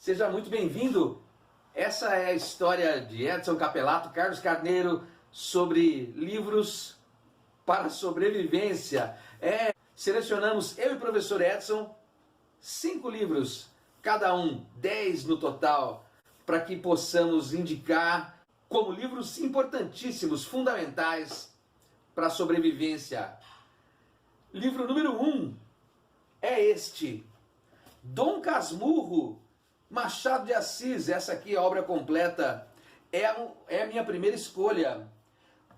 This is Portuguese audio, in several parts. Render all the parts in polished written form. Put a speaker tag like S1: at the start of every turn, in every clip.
S1: Seja muito bem-vindo. Essa é a história de Edson Capelato, Carlos Carneiro, sobre livros para sobrevivência. Selecionamos, eu e o professor Edson, 5 livros, cada um, 10 no total, para que possamos indicar como livros importantíssimos, fundamentais para a sobrevivência. Livro número 1 é este, Dom Casmurro, Machado de Assis. Essa aqui é a obra completa, é a minha primeira escolha.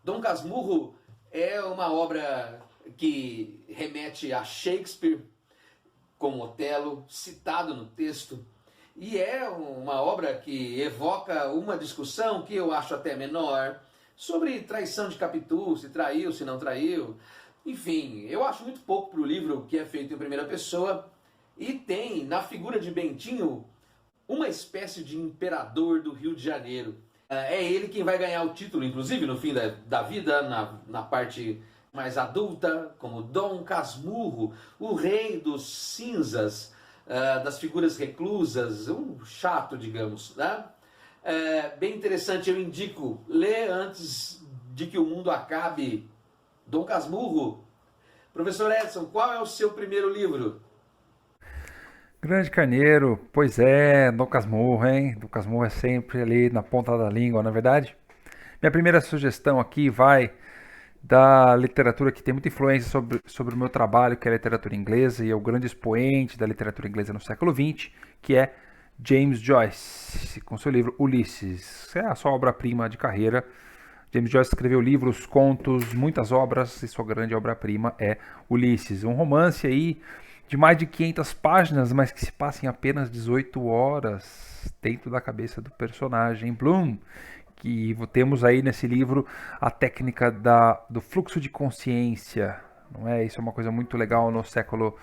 S1: Dom Casmurro é uma obra que remete a Shakespeare, como Otelo, citado no texto, e é uma obra que evoca uma discussão que eu acho até menor, sobre traição de Capitu, se traiu, se não traiu. Enfim, eu acho muito pouco para o livro, que é feito em primeira pessoa, e tem na figura de Bentinho uma espécie de imperador do Rio de Janeiro. É ele quem vai ganhar o título, inclusive, no fim da vida, na parte mais adulta, como Dom Casmurro, o rei dos cinzas, das figuras reclusas, um chato, digamos. Né? Bem interessante, eu indico, ler antes de que o mundo acabe, Dom Casmurro. Professor Edson, qual é o seu primeiro livro?
S2: Grande Carneiro, pois é, Dom Casmurro, hein? Dom Casmurro é sempre ali na ponta da língua, não é verdade? Minha primeira sugestão aqui vai da literatura que tem muita influência sobre o meu trabalho, que é a literatura inglesa, e é o grande expoente da literatura inglesa no século XX, que é James Joyce, com seu livro Ulisses. É a sua obra-prima de carreira. James Joyce escreveu livros, contos, muitas obras, e sua grande obra-prima é Ulisses, um romance aí de mais de 500 páginas, mas que se passa em apenas 18 horas dentro da cabeça do personagem Bloom, que temos aí nesse livro a técnica do fluxo de consciência, não é? Isso é uma coisa muito legal no século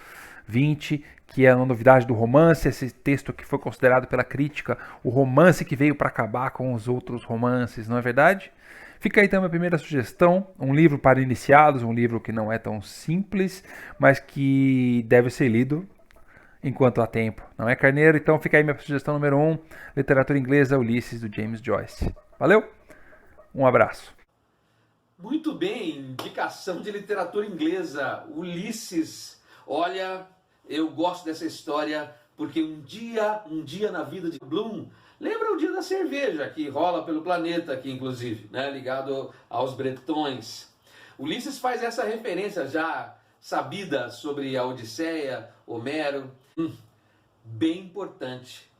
S2: XX, que é uma novidade do romance, esse texto que foi considerado pela crítica o romance que veio para acabar com os outros romances, não é verdade? Fica aí então a minha primeira sugestão, um livro para iniciados, um livro que não é tão simples, mas que deve ser lido enquanto há tempo, não é, Carneiro? Então fica aí minha sugestão número 1, literatura inglesa, Ulisses, do James Joyce. Valeu, um abraço.
S1: Muito bem, indicação de literatura inglesa, Ulisses. Olha, eu gosto dessa história porque um dia na vida de Bloom, lembra o dia da cerveja que rola pelo planeta aqui, inclusive, né, ligado aos bretões. Ulisses faz essa referência já sabida sobre a Odisseia, Homero, bem importante.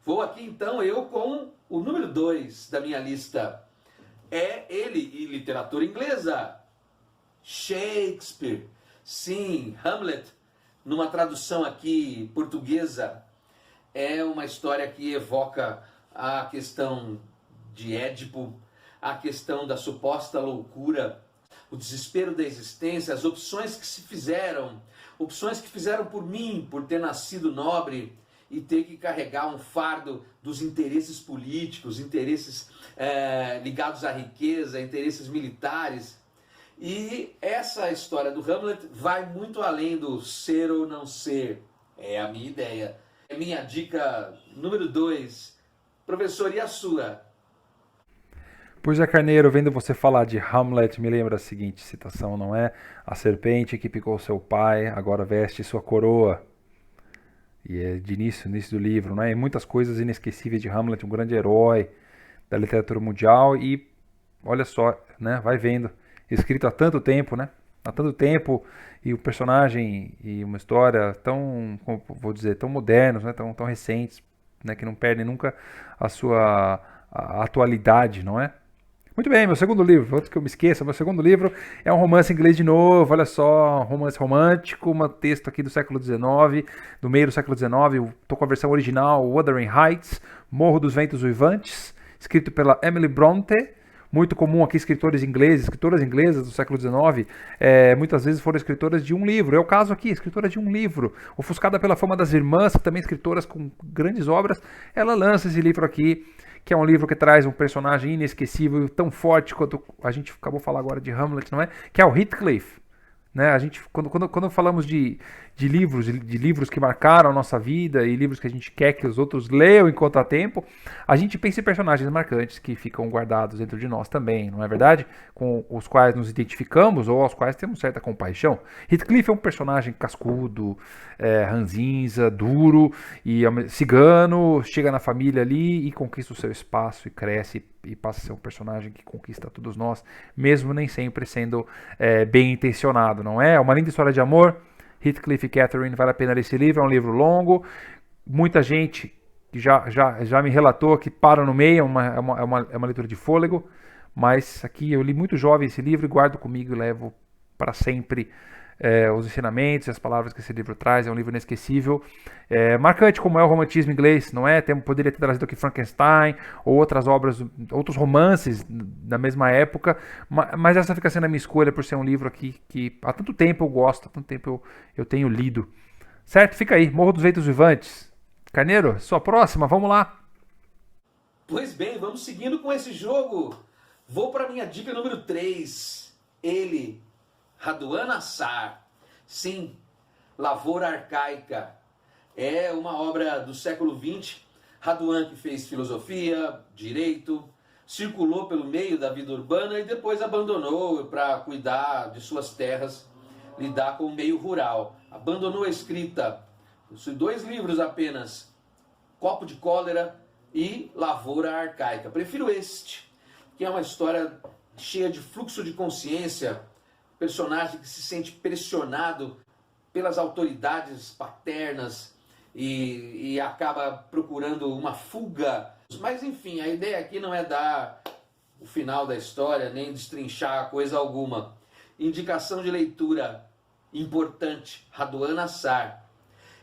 S1: Vou aqui então eu com o número 2 da minha lista. É ele, e literatura inglesa, Shakespeare. Sim, Hamlet, numa tradução aqui portuguesa, é uma história que evoca a questão de Édipo, a questão da suposta loucura, o desespero da existência, as opções que se fizeram, opções que fizeram por mim, por ter nascido nobre, e ter que carregar um fardo dos interesses políticos, interesses ligados à riqueza, interesses militares. E essa história do Hamlet vai muito além do ser ou não ser. É a minha ideia. É minha dica número 2. Professor, e a sua?
S2: Pois é, Carneiro, vendo você falar de Hamlet, me lembra a seguinte citação, não é? A serpente que picou seu pai, agora veste sua coroa. E é de início do livro, né? E muitas coisas inesquecíveis de Hamlet, um grande herói da literatura mundial. E olha só, né? Vai vendo, escrito há tanto tempo, né? Há tanto tempo, e o personagem e uma história tão, como vou dizer, tão modernos, né? Tão recentes, né? Que não perdem nunca a sua atualidade, não é? Muito bem, meu segundo livro, antes que eu me esqueça, meu segundo livro é um romance inglês de novo, olha só, um romance romântico, um texto aqui do século XIX, do meio do século XIX, estou com a versão original, Wuthering Heights, Morro dos Ventos Uivantes, escrito pela Emily Bronte, muito comum aqui escritores ingleses, escritoras inglesas do século XIX, muitas vezes foram escritoras de um livro, é o caso aqui, escritora de um livro, ofuscada pela fama das irmãs, também escritoras com grandes obras, ela lança esse livro aqui, que é um livro que traz um personagem inesquecível, tão forte quanto a gente acabou de falar agora de Hamlet, não é? Que é o Heathcliff. né? A gente, quando falamos de livros que marcaram a nossa vida e livros que a gente quer que os outros leiam enquanto há tempo, a gente pensa em personagens marcantes que ficam guardados dentro de nós também, não é verdade? Com os quais nos identificamos ou aos quais temos certa compaixão. Heathcliff é um personagem cascudo, ranzinza, duro e cigano, chega na família ali e conquista o seu espaço e cresce e passa a ser um personagem que conquista todos nós, mesmo nem sempre sendo bem intencionado, não é? É uma linda história de amor. Heathcliff e Catherine, vale a pena ler esse livro, é um livro longo. Muita gente já me relatou que para no meio, é uma leitura de fôlego, mas aqui eu li muito jovem esse livro e guardo comigo e levo para sempre os ensinamentos e as palavras que esse livro traz. É um livro inesquecível, marcante como é o romantismo inglês, não é? Poderia ter trazido aqui Frankenstein ou outras obras, outros romances da mesma época, mas essa fica sendo a minha escolha por ser um livro aqui que há tanto tempo eu gosto, há tanto tempo eu tenho lido. Certo? Fica aí, Morro dos Ventos Vivantes. Carneiro, sua próxima, vamos lá.
S1: Pois bem, vamos seguindo com esse jogo. Vou para minha dica número 3. Ele, Raduan Assar. Sim, Lavoura Arcaica. É uma obra do século XX. Raduan, que fez filosofia, direito, circulou pelo meio da vida urbana e depois abandonou para cuidar de suas terras, lidar com o meio rural. Abandonou a escrita. Possui 2 livros apenas, Copo de Cólera e Lavoura Arcaica. Prefiro este, que é uma história cheia de fluxo de consciência, personagem que se sente pressionado pelas autoridades paternas e acaba procurando uma fuga. Mas enfim, a ideia aqui não é dar o final da história, nem destrinchar coisa alguma. Indicação de leitura importante, Raduan Assar.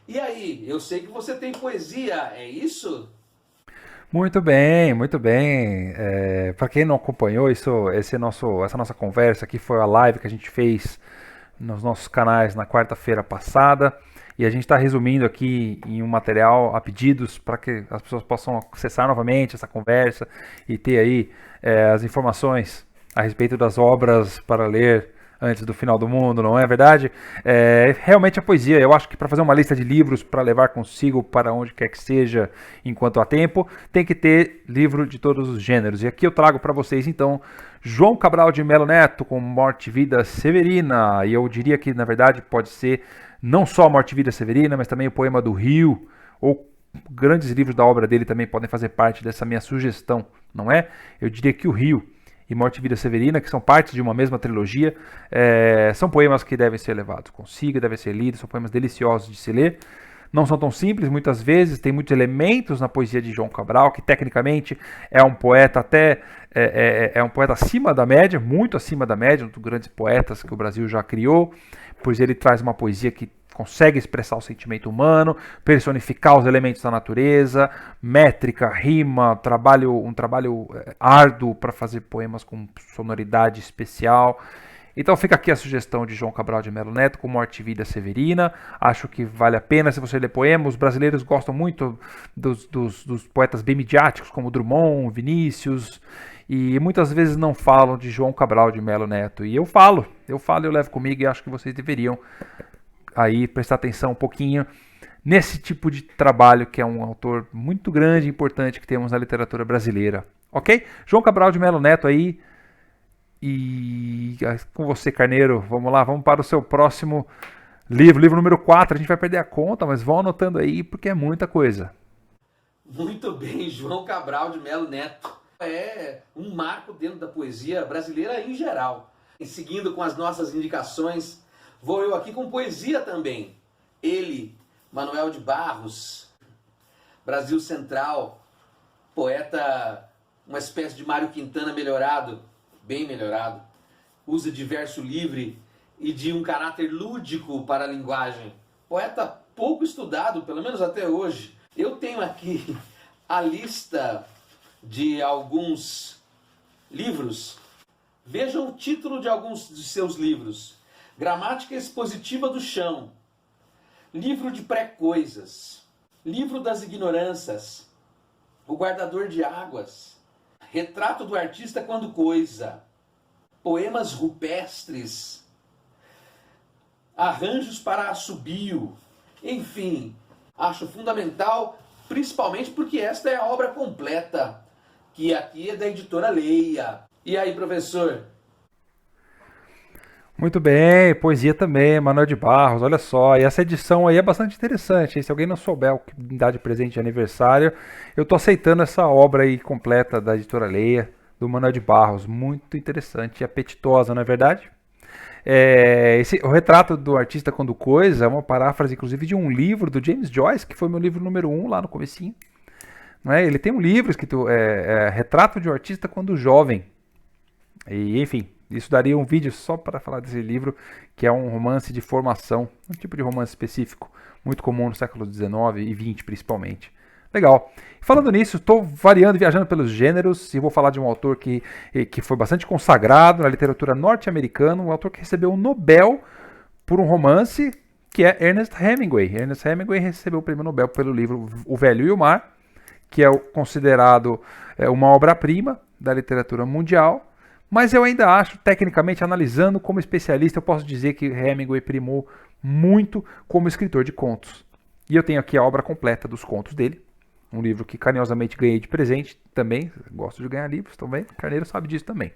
S1: E aí, eu sei que você tem poesia, é isso?
S2: Muito bem, muito bem. Para quem não acompanhou essa nossa conversa aqui foi a live que a gente fez nos nossos canais na quarta-feira passada e a gente está resumindo aqui em um material a pedidos para que as pessoas possam acessar novamente essa conversa e ter aí as informações a respeito das obras para ler antes do final do mundo, não é verdade? Realmente a poesia, eu acho que para fazer uma lista de livros para levar consigo para onde quer que seja enquanto há tempo, tem que ter livro de todos os gêneros. E aqui eu trago para vocês então João Cabral de Melo Neto com Morte e Vida Severina. E eu diria que na verdade pode ser não só Morte e Vida Severina, mas também o Poema do Rio ou grandes livros da obra dele também podem fazer parte dessa minha sugestão, não é? Eu diria que o Rio e Morte e Vida Severina, que são partes de uma mesma trilogia, são poemas que devem ser levados consigo, devem ser lidos, são poemas deliciosos de se ler. Não são tão simples, muitas vezes, tem muitos elementos na poesia de João Cabral, que tecnicamente é um poeta é um poeta acima da média, muito acima da média, um dos grandes poetas que o Brasil já criou, pois ele traz uma poesia que consegue expressar o sentimento humano, personificar os elementos da natureza, métrica, rima, um trabalho árduo para fazer poemas com sonoridade especial. Então fica aqui a sugestão de João Cabral de Melo Neto com Morte e Vida Severina. Acho que vale a pena se você ler poemas. Os brasileiros gostam muito dos poetas bem midiáticos como Drummond, Vinícius, e muitas vezes não falam de João Cabral de Melo Neto. E eu falo, eu levo comigo e acho que vocês deveriam aí prestar atenção um pouquinho nesse tipo de trabalho que é um autor muito grande e importante que temos na literatura brasileira. Ok? João Cabral de Melo Neto aí. E com você, Carneiro, vamos lá, vamos para o seu próximo livro número 4. A gente vai perder a conta, mas vão anotando aí porque é muita coisa.
S1: Muito bem, João Cabral de Melo Neto. É um marco dentro da poesia brasileira em geral. E seguindo com as nossas indicações, vou eu aqui com poesia também. Ele, Manuel de Barros, Brasil Central, poeta, uma espécie de Mário Quintana melhorado, bem melhorado, usa de verso livre e de um caráter lúdico para a linguagem. Poeta pouco estudado, pelo menos até hoje. Eu tenho aqui a lista de alguns livros. Vejam o título de alguns de seus livros. Gramática Expositiva do Chão, Livro de Pré-Coisas, Livro das Ignorâncias, O Guardador de Águas, Retrato do Artista Quando Coisa, Poemas Rupestres, arranjos para assobio. Enfim, acho fundamental, principalmente porque esta é a obra completa, que aqui é da editora Leia. E aí, professor?
S2: Muito bem, poesia também, Manuel de Barros, olha só, e essa edição aí é bastante interessante, hein? Se alguém não souber o que me dá de presente de aniversário, eu tô aceitando essa obra aí completa da editora Leia, do Manuel de Barros, muito interessante e apetitosa, não é verdade? O retrato do artista quando coisa é uma paráfrase, inclusive, de um livro do James Joyce, que foi meu livro número 1 lá no comecinho. Não é? Ele tem um livro escrito Retrato de um Artista quando Jovem. E, enfim, isso daria um vídeo só para falar desse livro, que é um romance de formação, um tipo de romance específico, muito comum no século XIX e XX principalmente. Legal. Falando nisso, estou variando, viajando pelos gêneros e vou falar de um autor que foi bastante consagrado na literatura norte-americana, um autor que recebeu um Nobel por um romance, que é Ernest Hemingway. Ernest Hemingway recebeu o prêmio Nobel pelo livro O Velho e o Mar, que é considerado uma obra-prima da literatura mundial. Mas eu ainda acho, tecnicamente, analisando como especialista, eu posso dizer que Hemingway primou muito como escritor de contos. E eu tenho aqui a obra completa dos contos dele, um livro que carinhosamente ganhei de presente também, gosto de ganhar livros também, Carneiro sabe disso também.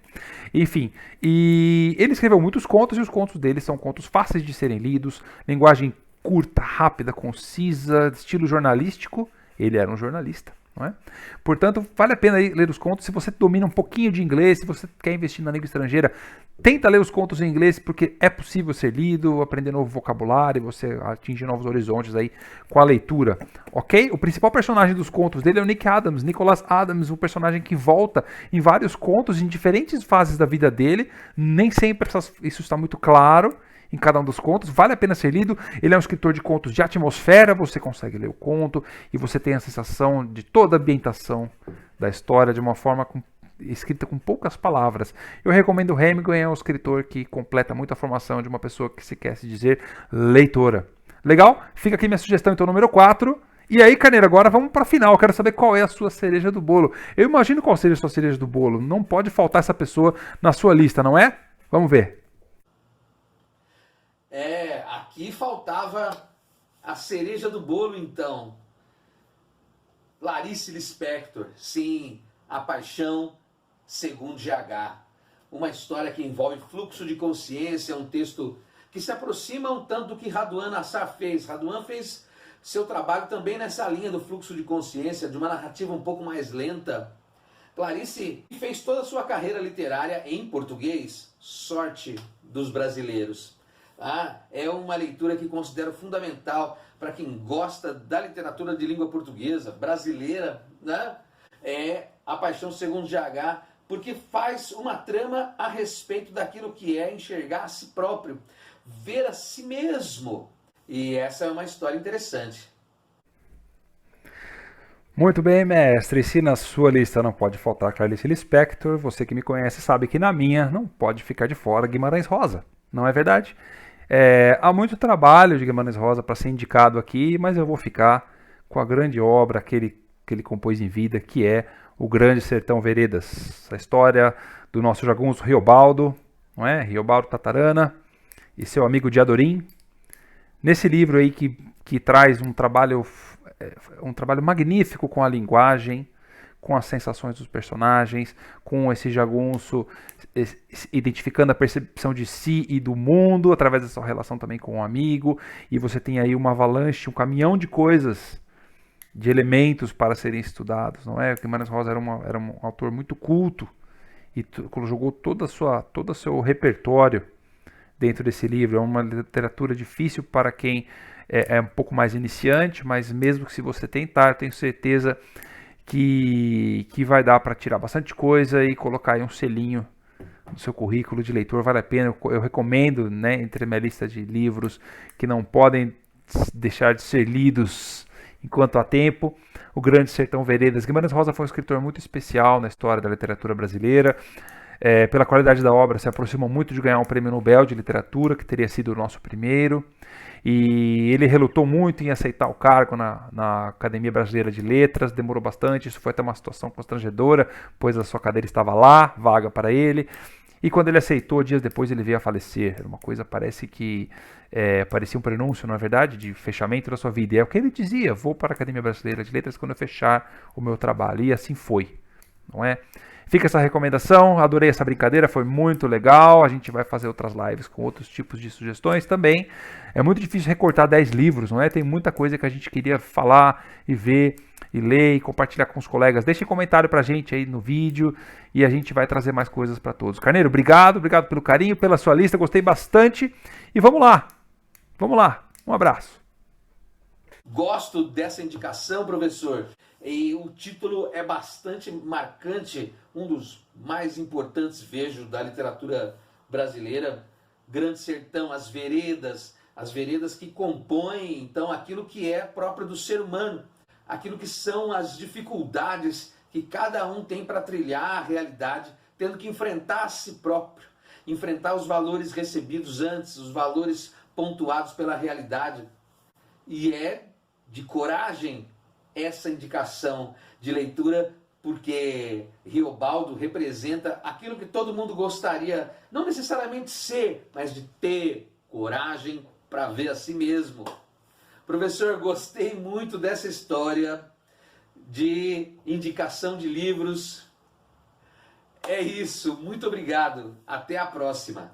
S2: Enfim, e ele escreveu muitos contos e os contos dele são contos fáceis de serem lidos, linguagem curta, rápida, concisa, estilo jornalístico, ele era um jornalista. Não é? Portanto, vale a pena ler os contos. Se você domina um pouquinho de inglês, se você quer investir na língua estrangeira, tenta ler os contos em inglês, porque é possível ser lido, aprender novo vocabulário, você atingir novos horizontes aí com a leitura, ok? O principal personagem dos contos dele é o Nick Adams, Nicholas Adams, um personagem que volta em vários contos, em diferentes fases da vida dele, nem sempre isso está muito claro em cada um dos contos, vale a pena ser lido. Ele é um escritor de contos de atmosfera, você consegue ler o conto e você tem a sensação de toda a ambientação da história de uma forma escrita com poucas palavras. Eu recomendo Hemingway, é um escritor que completa muito a formação de uma pessoa que se quer se dizer leitora. Legal? Fica aqui minha sugestão, então, número 4. E aí, Carneiro, agora vamos para a final. Eu quero saber qual é a sua cereja do bolo. Eu imagino qual seja a sua cereja do bolo. Não pode faltar essa pessoa na sua lista, não é? Vamos ver.
S1: Aqui faltava a cereja do bolo, então. Clarice Lispector, sim, A Paixão Segundo GH. Uma história que envolve fluxo de consciência, um texto que se aproxima um tanto do que Radwan Assar fez. Radwan fez seu trabalho também nessa linha do fluxo de consciência, de uma narrativa um pouco mais lenta. Clarice fez toda a sua carreira literária em português. Sorte dos brasileiros. É uma leitura que considero fundamental para quem gosta da literatura de língua portuguesa, brasileira, né? É A Paixão Segundo GH, porque faz uma trama a respeito daquilo que é enxergar a si próprio, ver a si mesmo. E essa é uma história interessante.
S2: Muito bem, mestre. Se na sua lista não pode faltar Clarice Lispector, você que me conhece sabe que na minha não pode ficar de fora Guimarães Rosa, não é verdade? Há muito trabalho de Guimarães Rosa para ser indicado aqui, mas eu vou ficar com a grande obra que ele compôs em vida, que é O Grande Sertão Veredas. A história do nosso jagunço Riobaldo, não é? Riobaldo Tatarana e seu amigo Diadorim. Nesse livro aí que traz um trabalho magnífico com a linguagem, com as sensações dos personagens, com esse jagunço identificando a percepção de si e do mundo, através dessa relação também com um amigo, e você tem aí uma avalanche, um caminhão de coisas, de elementos para serem estudados, não é? Guimarães Rosa era um autor muito culto, e jogou todo o seu repertório dentro desse livro. É uma literatura difícil para quem é um pouco mais iniciante, mas mesmo que se você tentar, tenho certeza que vai dar para tirar bastante coisa e colocar aí um selinho no seu currículo de leitor. Vale a pena, eu recomendo, né, entre a minha lista de livros que não podem deixar de ser lidos enquanto há tempo, O Grande Sertão Veredas. Guimarães Rosa foi um escritor muito especial na história da literatura brasileira. Pela qualidade da obra, se aproxima muito de ganhar um prêmio Nobel de literatura, que teria sido o nosso primeiro. E ele relutou muito em aceitar o cargo na Academia Brasileira de Letras, demorou bastante, isso foi até uma situação constrangedora, pois a sua cadeira estava lá, vaga para ele. E quando ele aceitou, dias depois ele veio a falecer. Era uma coisa, parece que parecia um prenúncio, na verdade, de fechamento da sua vida. E é o que ele dizia: vou para a Academia Brasileira de Letras quando eu fechar o meu trabalho. E assim foi, não é? Fica essa recomendação, adorei essa brincadeira, foi muito legal. A gente vai fazer outras lives com outros tipos de sugestões também. É muito difícil recortar 10 livros, não é? Tem muita coisa que a gente queria falar e ver e ler e compartilhar com os colegas. Deixe comentário pra gente aí no vídeo e a gente vai trazer mais coisas para todos. Carneiro, obrigado pelo carinho, pela sua lista, gostei bastante. E vamos lá, um abraço.
S1: Gosto dessa indicação, professor. E o título é bastante marcante, um dos mais importantes, vejo, da literatura brasileira. Grande Sertão, as veredas que compõem, então, aquilo que é próprio do ser humano, aquilo que são as dificuldades que cada um tem para trilhar a realidade, tendo que enfrentar a si próprio, enfrentar os valores recebidos antes, os valores pontuados pela realidade. E é de coragem essa indicação de leitura, porque Riobaldo representa aquilo que todo mundo gostaria, não necessariamente ser, mas de ter coragem para ver a si mesmo. Professor, gostei muito dessa história de indicação de livros. É isso, muito obrigado. Até a próxima.